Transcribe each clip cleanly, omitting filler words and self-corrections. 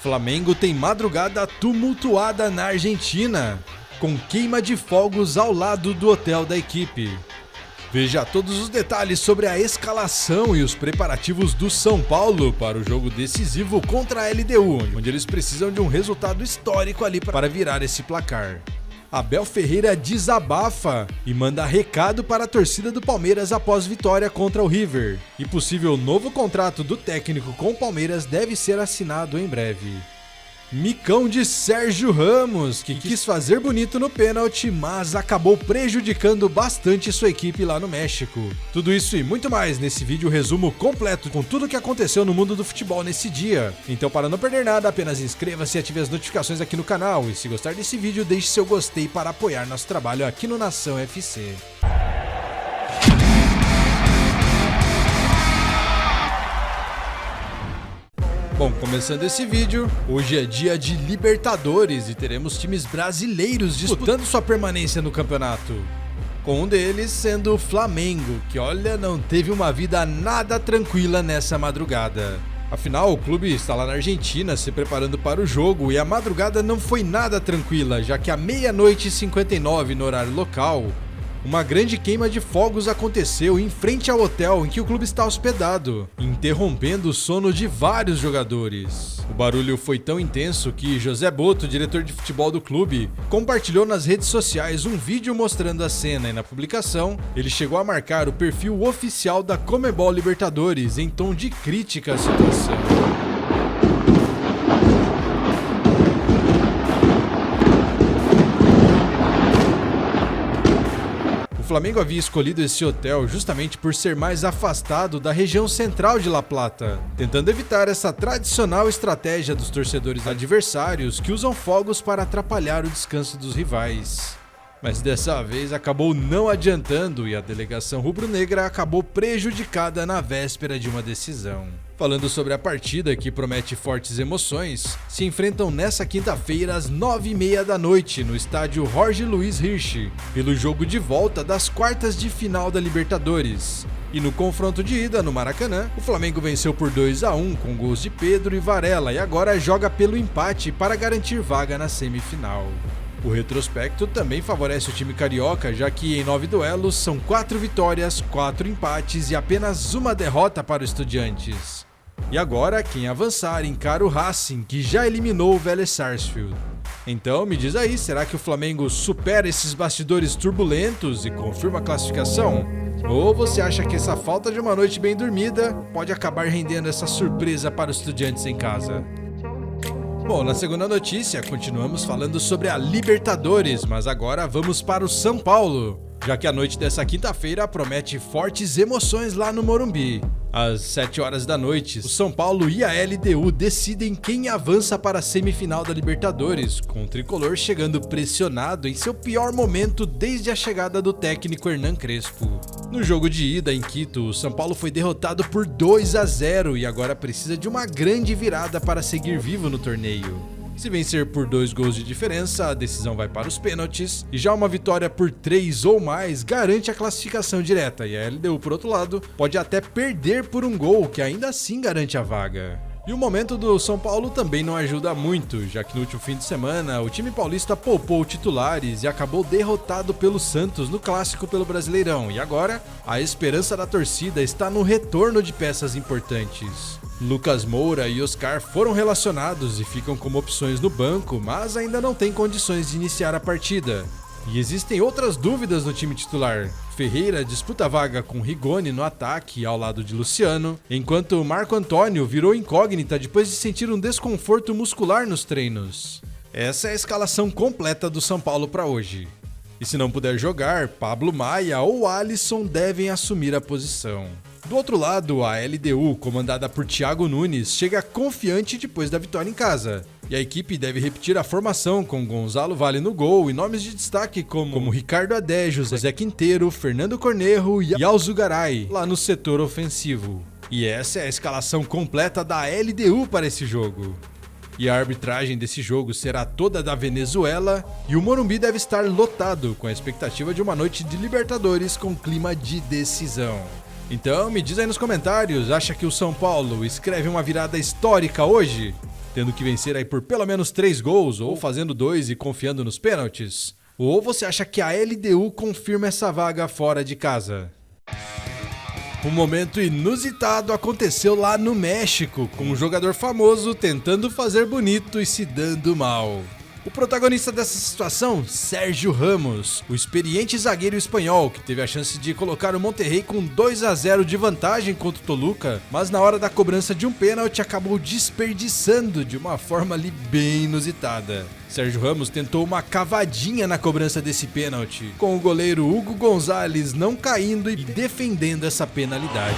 Flamengo tem madrugada tumultuada na Argentina, com queima de fogos ao lado do hotel da equipe. Veja todos os detalhes sobre a escalação e os preparativos do São Paulo para o jogo decisivo contra a LDU, onde eles precisam de um resultado histórico ali para virar esse placar. Abel Ferreira desabafa e manda recado para a torcida do Palmeiras após vitória contra o River. E possível novo contrato do técnico com o Palmeiras deve ser assinado em breve. Micão de Sérgio Ramos, que quis fazer bonito no pênalti, mas acabou prejudicando bastante sua equipe lá no México. Tudo isso e muito mais nesse vídeo resumo completo com tudo o que aconteceu no mundo do futebol nesse dia. Então, para não perder nada, apenas inscreva-se e ative as notificações aqui no canal. E se gostar desse vídeo, deixe seu gostei para apoiar nosso trabalho aqui no Nação FC. Bom, começando esse vídeo, hoje é dia de Libertadores e teremos times brasileiros disputando sua permanência no campeonato. Com um deles sendo o Flamengo, que olha, não teve uma vida nada tranquila nessa madrugada. Afinal, o clube está lá na Argentina se preparando para o jogo e a madrugada não foi nada tranquila, já que à 00:59 no horário local, uma grande queima de fogos aconteceu em frente ao hotel em que o clube está hospedado, interrompendo o sono de vários jogadores. O barulho foi tão intenso que José Boto, diretor de futebol do clube, compartilhou nas redes sociais um vídeo mostrando a cena e na publicação, ele chegou a marcar o perfil oficial da Conmebol Libertadores em tom de crítica à situação. O Flamengo havia escolhido esse hotel justamente por ser mais afastado da região central de La Plata, tentando evitar essa tradicional estratégia dos torcedores adversários que usam fogos para atrapalhar o descanso dos rivais. Mas dessa vez acabou não adiantando e a delegação rubro-negra acabou prejudicada na véspera de uma decisão. Falando sobre a partida que promete fortes emoções, se enfrentam nessa quinta-feira às 21h30 no estádio Jorge Luiz Hirsch, pelo jogo de volta das quartas de final da Libertadores. E no confronto de ida no Maracanã, o Flamengo venceu por 2-1 com gols de Pedro e Varela e agora joga pelo empate para garantir vaga na semifinal. O retrospecto também favorece o time carioca, já que em 9 duelos são 4 vitórias, 4 empates e apenas uma derrota para o Estudiantes. E agora, quem avançar encara o Racing, que já eliminou o Vélez Sarsfield. Então, me diz aí, será que o Flamengo supera esses bastidores turbulentos e confirma a classificação? Ou você acha que essa falta de uma noite bem dormida pode acabar rendendo essa surpresa para os Estudiantes em casa? Bom, na segunda notícia, continuamos falando sobre a Libertadores, mas agora vamos para o São Paulo, já que a noite dessa quinta-feira promete fortes emoções lá no Morumbi. Às 7h da noite, o São Paulo e a LDU decidem quem avança para a semifinal da Libertadores, com o tricolor chegando pressionado em seu pior momento desde a chegada do técnico Hernan Crespo. No jogo de ida em Quito, o São Paulo foi derrotado por 2-0 e agora precisa de uma grande virada para seguir vivo no torneio. Se vencer por 2 gols de diferença, a decisão vai para os pênaltis, e já uma vitória por 3 ou mais garante a classificação direta, e a LDU, por outro lado, pode até perder por 1 gol, que ainda assim garante a vaga. E o momento do São Paulo também não ajuda muito, já que no último fim de semana o time paulista poupou titulares e acabou derrotado pelo Santos no clássico pelo Brasileirão, e agora a esperança da torcida está no retorno de peças importantes. Lucas Moura e Oscar foram relacionados e ficam como opções no banco, mas ainda não têm condições de iniciar a partida. E existem outras dúvidas no time titular. Ferreira disputa a vaga com Rigoni no ataque ao lado de Luciano, enquanto Marco Antônio virou incógnita depois de sentir um desconforto muscular nos treinos. Essa é a escalação completa do São Paulo para hoje. E se não puder jogar, Pablo Maia ou Alisson devem assumir a posição. Do outro lado, a LDU, comandada por Thiago Nunes, chega confiante depois da vitória em casa. E a equipe deve repetir a formação com Gonzalo Valle no gol e nomes de destaque como Ricardo Adejo, Zé Quinteiro, Fernando Cornejo e Alzugaray, lá no setor ofensivo. E essa é a escalação completa da LDU para esse jogo. E a arbitragem desse jogo será toda da Venezuela e o Morumbi deve estar lotado, com a expectativa de uma noite de Libertadores com clima de decisão. Então me diz aí nos comentários, acha que o São Paulo escreve uma virada histórica hoje? tendo que vencer aí por pelo menos 3 gols, ou fazendo 2 e confiando nos pênaltis? Ou você acha que a LDU confirma essa vaga fora de casa? Um momento inusitado aconteceu lá no México, com um jogador famoso tentando fazer bonito e se dando mal. O protagonista dessa situação, Sérgio Ramos, o experiente zagueiro espanhol que teve a chance de colocar o Monterrey com 2-0 de vantagem contra o Toluca, mas na hora da cobrança de um pênalti acabou desperdiçando de uma forma ali bem inusitada. Sérgio Ramos tentou uma cavadinha na cobrança desse pênalti, com o goleiro Hugo Gonzalez não caindo e defendendo essa penalidade.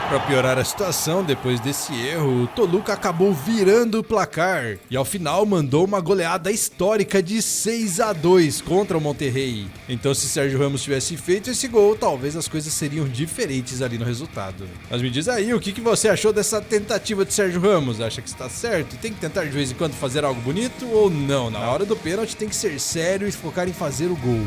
Para piorar a situação, depois desse erro, o Toluca acabou virando o placar e ao final mandou uma goleada histórica de 6-2 contra o Monterrey. Então, se Sérgio Ramos tivesse feito esse gol, talvez as coisas seriam diferentes ali no resultado. Mas me diz aí, o que você achou dessa tentativa de Sérgio Ramos? Acha que está certo? Tem que tentar de vez em quando fazer algo bonito ou não? Na hora do pênalti tem que ser sério e focar em fazer o gol.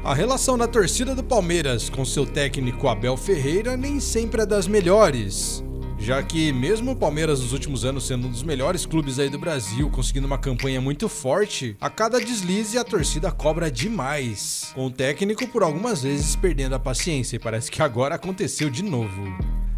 A relação da torcida do Palmeiras com seu técnico Abel Ferreira nem sempre é das melhores, já que mesmo o Palmeiras nos últimos anos sendo um dos melhores clubes aí do Brasil, conseguindo uma campanha muito forte, a cada deslize a torcida cobra demais, com o técnico por algumas vezes perdendo a paciência e parece que agora aconteceu de novo.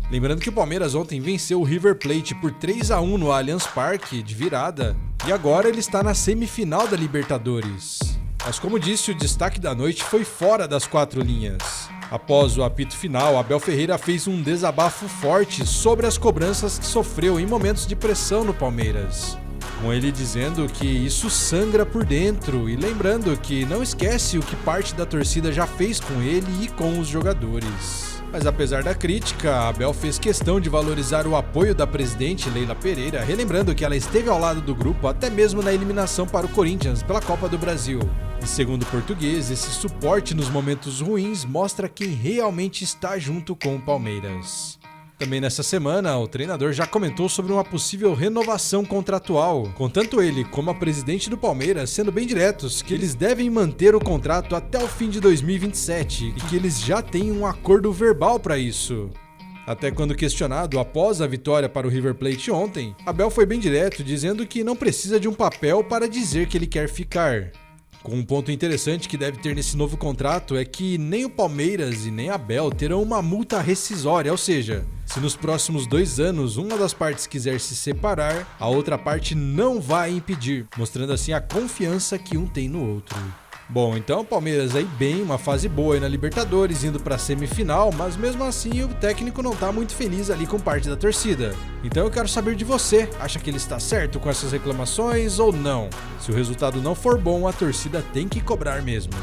Lembrando que o Palmeiras ontem venceu o River Plate por 3-1 no Allianz Parque de virada e agora ele está na semifinal da Libertadores. Mas como disse, o destaque da noite foi fora das 4 linhas. Após o apito final, Abel Ferreira fez um desabafo forte sobre as cobranças que sofreu em momentos de pressão no Palmeiras. Com ele dizendo que isso sangra por dentro e lembrando que não esquece o que parte da torcida já fez com ele e com os jogadores. Mas apesar da crítica, Abel fez questão de valorizar o apoio da presidente Leila Pereira, relembrando que ela esteve ao lado do grupo até mesmo na eliminação para o Corinthians pela Copa do Brasil. E segundo o português, esse suporte nos momentos ruins mostra quem realmente está junto com o Palmeiras. Também nessa semana, o treinador já comentou sobre uma possível renovação contratual, com tanto ele como a presidente do Palmeiras sendo bem diretos que eles devem manter o contrato até o fim de 2027 e que eles já têm um acordo verbal para isso. Até quando questionado após a vitória para o River Plate ontem, Abel foi bem direto dizendo que não precisa de um papel para dizer que ele quer ficar. Com um ponto interessante que deve ter nesse novo contrato é que nem o Palmeiras e nem Abel terão uma multa rescisória, ou seja, se nos próximos 2 anos uma das partes quiser se separar, a outra parte não vai impedir, mostrando assim a confiança que um tem no outro. Bom, então o Palmeiras aí bem, uma fase boa aí na Libertadores, indo pra semifinal, mas mesmo assim o técnico não tá muito feliz ali com parte da torcida. Então eu quero saber de você, acha que ele está certo com essas reclamações ou não? Se o resultado não for bom, a torcida tem que cobrar mesmo.